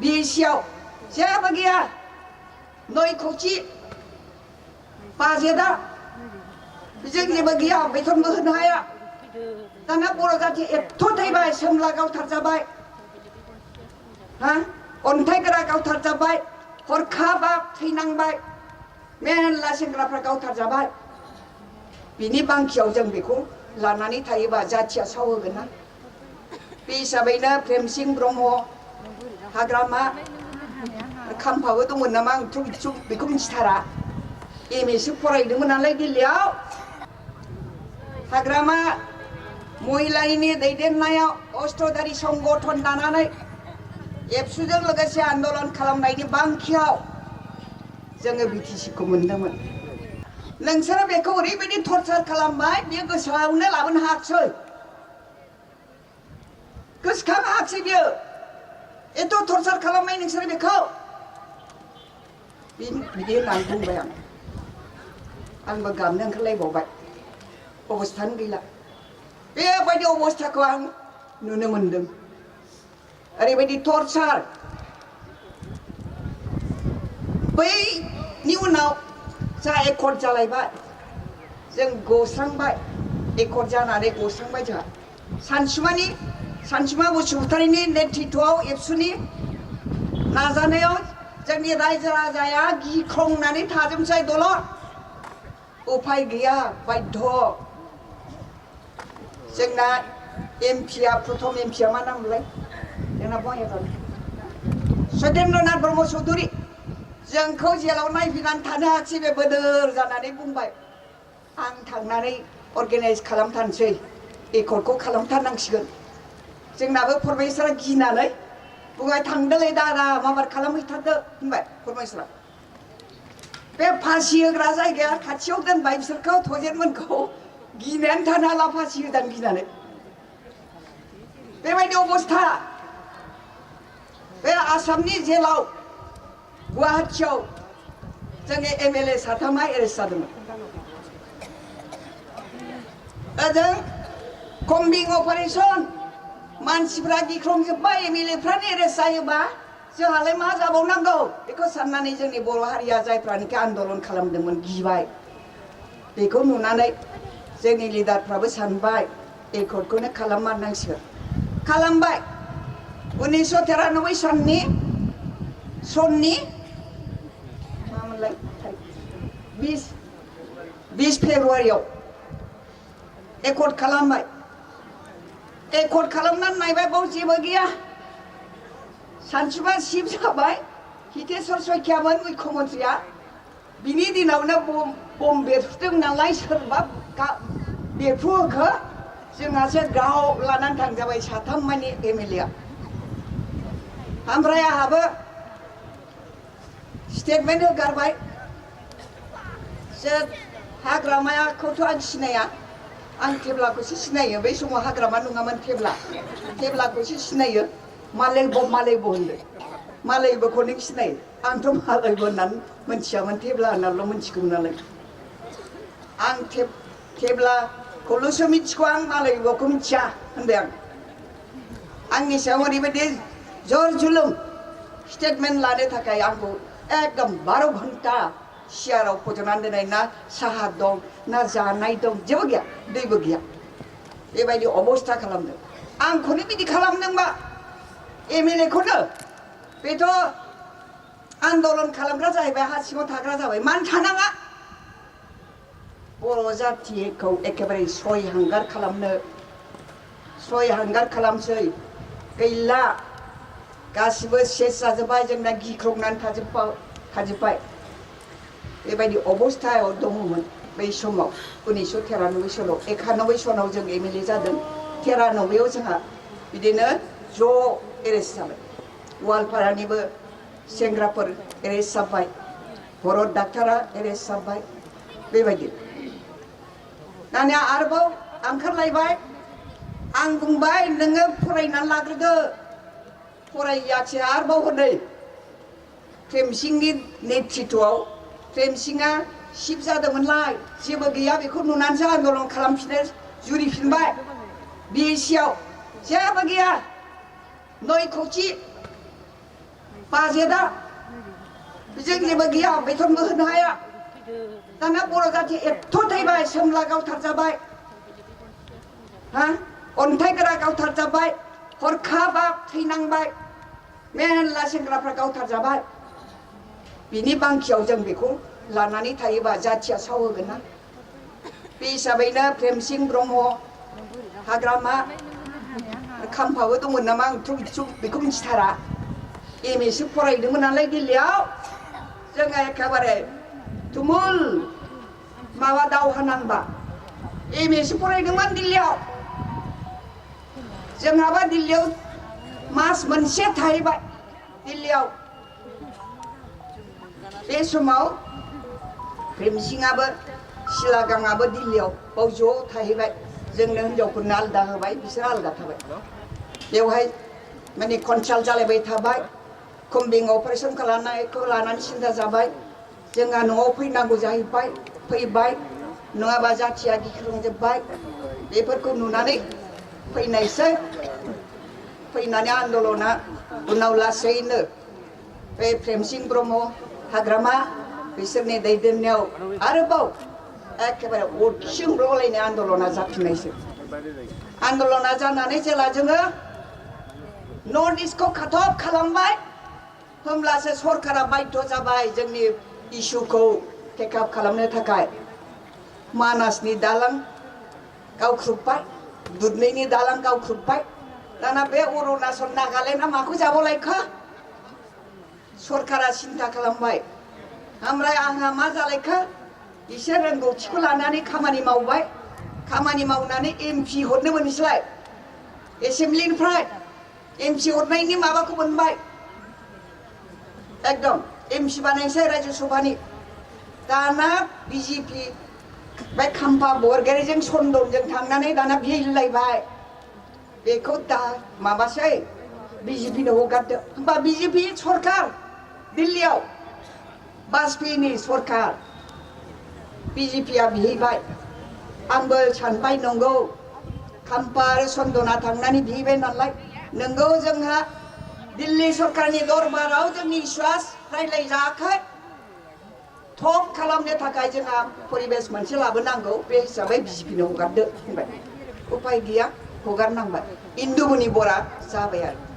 BCआव जेबो गैया नय कौटि बाजेटआ जों जेबो गैया बेथनबो होनो हाया दाना बर' जाथि एथ' थैबाय सोमला गावथारजाबाय हा अन्थाइगोरा गावथारजाबाय हरखाबा थैनांबाय मेरला सेंग्राफ्रा गावथारजाबाय बिनि बांखियाव जों बेखौ लानानै थायोबा जाथिया सावहोगोन ना बे हिसाबैनो प्रेमसिं ब्रह्म हाग्रामा खाम्फाबो दंमोन नामा आंथ' बेखौ मिथिथारा एमएसो फरायदोंमोन नालाय दिल्लीयाव हाग्रामा महिलारिनि दैदेननायाव अष्टधारी संगठन दानानै एबसुजों लोगोसे आन्दलन खालामनायनि बांखियाव जोङो बिटिसिखौ मोनदोंमोन नोंसोरो बेखौ ओरैबायदि टर्चार खालामबाय बियो गोसोआवनो लाबोनो हायाखिसै गोसोखांनो हायाखिसै बियो एथ' टर्चार खालामबाय नोंसोरो बेखौ बिदि होननानै बुंबाय आंबो गाबनो ओंखारलायबावबाय अबस्थानो गैला बेबायदि अबस्थाखौ आं नुनो मोनदों ओरैबायदि टर्चार बैनि उनाव जा एकर्ड जालायबाय जों गस्रांबाय एकर्ड जानानै गस्रांबाय जोंहा सानसुमा बसुमतारीनि नेतृत्वआव एबसुनि नाजानायाव जोंनि रायजो राजाया गिख्रंनानै थाजोबसै दलद उफाय गैया बाध्य जोंना एमपिआ प्रथम एमपिआ मा नाममोनलाय जोंना बङाइगाव सत्येन्द्रनाथ ब्रह्म चौधुरी जोंखौ जेलाव नायफैनानै थानो हायाखिसै बे बोदोर जानानै बुंबाय आं थांनानै अर्गानाइज खालामथारनोसै एकर्डखौ खालामथारनांसिगोन जोंनाबो परमेश्वरा गिनानै बुंबाय थांदोलै दादा माबार खालामहैथारदो होनबाय परमेश्वरा बे फासि होग्रा जायगाया खाथियाव दोनबाय बिसोरखौ थजेनमोनखौ गिनायानो थानो हाला फासि होदां गिनानै बेबायदि अबस्था बे आसामनि जेलाव गुवाहाटियाव जोंनि एमएलए साथामा एरेस्ट जादोंमोन ओजों कम्बिं अपारेशन मानसिफ्रा गिख्रंजोब्बाय एमएलएफ्रानो एरेस्ट जायोबा जोंहालाय मा जाबावनांगौ बेखौ साननानै जोंनि बर' हारिया जायफ्रानोखि आन्दलन खालामदोंमोन गिबाय बेखौ नुनानै जोंनि लिडारफ्राबो सानबाय एकर्डखौनो खालाममारनांसिगोन खालामबाय 1993 सननि मामोनलाय 20 फेब्रुवारियाव एकर्ड खालामबाय एकर्ड खालामनानै नायबाय बाव जेबो गैया सानसुमा सिफ जाबाय हितेश्वर शइकियामोन मुख्यमन्त्रिया बिनि दिनावनो बम बेरफुदों नालाय सोरबा बेरफ्रुहोखो जोंहासो गाव लानानै थांजाबाय साथाम मानि एमएलएआ ओमफ्राय आंहाबो स्टेटमेन्ट होगारबाय जों हाग्रामाखौथ' आं सिनाया आं थेब्लाखौसो सिनायो बै समाव हाग्रामा नङामोन थेब्लाखौसो सिनायो मालैब' होनदों मालैब'खौ नों सिनायो आंथ' मालैब' होननानै मोनथियामोन थेब्ला होननानैल' मोनथिगौमोन नालाय आं थेब्लाखौल'सो मिथिगौ आं मालैब'खौ मिथिया होनबाय आंनि सायाव ओरैबायदि जर जुलुम स्टेटमेन्ट लानो थाखाय आंखौ एकदम 12 घन्टा सियाराव फज'नानै दोननाय ना साहा दं ना जानाय दं जेबो गैया दैबो गैया बेबायदि अबस्था खालामदों आंखौनो बिदि खालामदोंबा एमएलएखौनो बेथ' आन्दलन खालामग्रा जाहैबाय हा सिङाव थाग्रा जाबाय मानो थानाङा बर' जाथिखौ एखेबारे सय हांगार खालामसै गैला गासिबो सेस जाजोब्बाय जोंना गिख्रंनानै थाजोब्बाय बेबायदि अबस्थायाव दङमोन बै समाव 1993 सनाव 91 सनाव जों एमएलए जादों 93आव जोंहा बिदिनो ज' एरेस्ट जाबाय गवालपारानिबो सेंग्राफोर एरेस्ट जाबाय भरत डाक्टारा एरेस्ट जाबाय बेबायदि दानिया आरोबाव ओंखारलायबाय आं बुंबाय नोङो फरायनानै लाग्रोदो फरायाखिसै आरोबाव हनै प्रेमसिंनि नेतृत्वआव प्रेमसिंआ सिफ जादोंमोनलाय जेबो गैया बेखौ नुनानैसो आन्दलन खालामफिनो जुरिफिनबाय बिएसिआव जेबो गैया 9 कौटि बाजेटआ बेजों जेबो गैया बेथनबो होनो हाया दाना बर' जाथि एथ' थैबाय सोमला गावथारजाबाय हा अन्थाइ गोरा गावथारजाबाय हरखाबा थैनांबाय मेरला सेंग्राफ्रा गावथारजाबाय बिनि बांखियाव जों बेखौ लानानै थायोबा जाथिया सावहोगोन ना बे हिसाबैनो प्रेमसिं ब्रह्म हाग्रामा खाम्फाबो दंमोन नामा आंथ' बेखौ मिथिथारा एम ए सो फरायदोंमोन नालाय दिल्लीयाव जोङो एखेबारे तुमुल माबा दावहा नांबा एम ए सो फरायदोंमोन दिल्लीयाव जोंहाबा दिल्लीयाव मास मोनसे थाहैबाय दिल्लीयाव बे समाव प्रेमसिंआबो सिलागांआबो दिल्लीयाव बाव ज' थाहैबाय जोंनो हिनजावफोरनो आलादा होबाय बिसोर आलादा थाबाय बेवहाय माने कनसाल्ट जालायबाय थाबाय कम्बिं अपारेशन खालामनायखौ लानानै सिन्था जाबाय जोंहा न'आव फैनांगौ जाहैबाय फैबाय नङाबा जाथिया गिख्रंजोब्बाय बेफोरखौ नुनानै फैनायसै फैनानै आन्दलना उनाव लासैनो बे प्रेमसिं ब्रह्म हाग्रामा बिसोरनि दैदेननायाव आरोबाव एखेबारे अरखिंब्रलायनाय आन्दलना जाफिननायसै आन्दलना जानानै जेला जोङो नर्थ इस्टखौ खाथब खालामबाय होमब्लासो सरकारा बाध्य जाबाय जोंनि इस्युखौ टेकआप खालामनो थाखाय मानासनि दालां गावख्रुबबाय दुधनैनि दालां गावख्रुबबाय दाना बे अरुणाचल नागालेण्डआ माखौ जाबावलायखो सरकारा सिन्था खालामबाय ओमफ्राय आंहा मा जालायखो एसे रोंगौथिखौ लानानै खामानि मावबाय खामानि मावनानै एमपि हरनो मोनसैलाय एसेम्बलिनिफ्राय एमपि हरनायनि माबाखौ मोनबाय एकदम एमपि बानायसै रायजो सभानि दाना बिजेपि बे खाम्फा बरगयारिजों सन्दनजों थांनानै दाना बिहैलायबाय बेखौ दा माबासै बिजेपिनो हगारदो होमबा बिजेपि सरकार दिल्लीयाव बाजपेयीनि सरकार बिजेपिया बिहैबाय आंबो सानबाय नंगौ खाम्फा आरो सन्दना थांनानै बिहैबाय नालाय नंगौ जोंहा दिल्ली सरकारनि दरबाराव जोंनि इस्युआ रायज्लायजायाखै थप खालामनो थाखाय जोंहा परिबेस मोनसे लाबोनांगौ बे हिसाबै बिजेपिनो हगारदो होनबाय उपाय गैया हगारनांबाय इन्दुमणि बरा जाबाय आरो